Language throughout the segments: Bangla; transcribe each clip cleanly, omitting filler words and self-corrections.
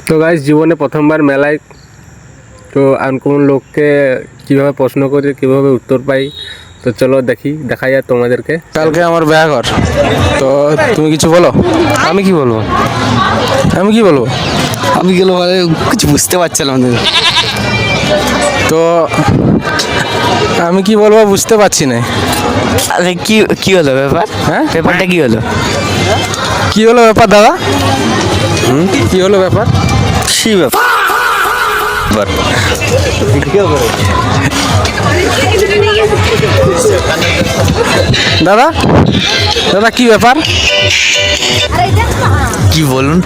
তো গাইস, জীবনে প্রথমবার মেলায় তো আনকমন লোককে কীভাবে প্রশ্ন করে কীভাবে উত্তর পাই, তো চলো দেখা যায় তোমাদেরকে। কালকে আমার বিয়াঘর, তো তুমি কিছু বলো। আমি কি বলবো? আমি কি বলবো? আমি গেলো মানে কিছু বুঝতে পারছিলাম না। তো আমি কি বলবো বুঝতে পারছি না। আরে কি কি হলো ব্যাপার? হ্যাঁ, ব্যাপারটা কি হলো? কি হলো ব্যাপার দাদা? কি হলো ব্যাপার? কি ব্যাপার? দাদা দাদা কি ব্যাপার? কি বলুন?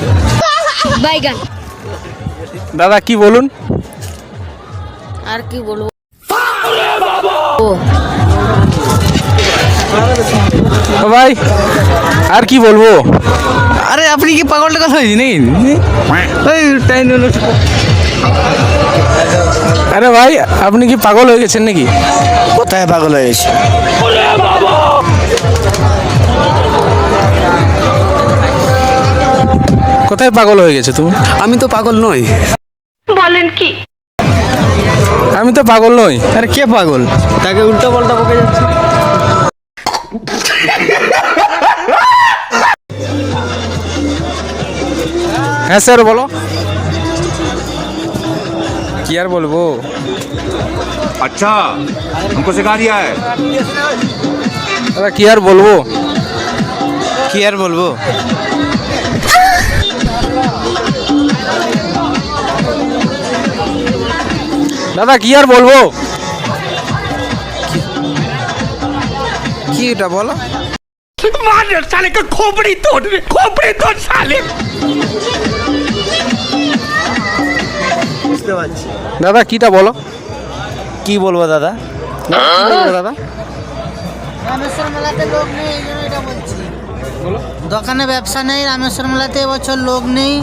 বাইগান। দাদা কি বলুন? আর কি বলবো? ও ভাই, আর কি বলবো? আরে আপনি কি পাগলটা কথা হয়েছি নাকি? ওই টাইম হলো। আরে ভাই, আপনি কি পাগল হয়ে গেছেন নাকি? কোথায় পাগল হয়ে গেছে? কোথায় পাগল হয়ে গেছে তুমি? আমি তো পাগল নই। আমি তো পাগল নই। আরে কে পাগল? তাকে উল্টো পাল্টা বকে যাচ্ছে। হ্যাঁ স্যার বলো। কি আর বলবো? अच्छा हमको सिखा दिया है। দাদা কি আর বলবো? কি আর বলবো? দাদা কি আর বলবো? কি এটা বলো? বুঝতে পারছি। দাদা কিটা বলো? কি বলবো দাদা? কি বলবো দাদা? রামেশ্বর মেলাতে লোক নেই, এই জন্য এটা বলছি। দোকানে ব্যবসা নেই, রামেশ্বর মেলাতে এবছর লোক নেই।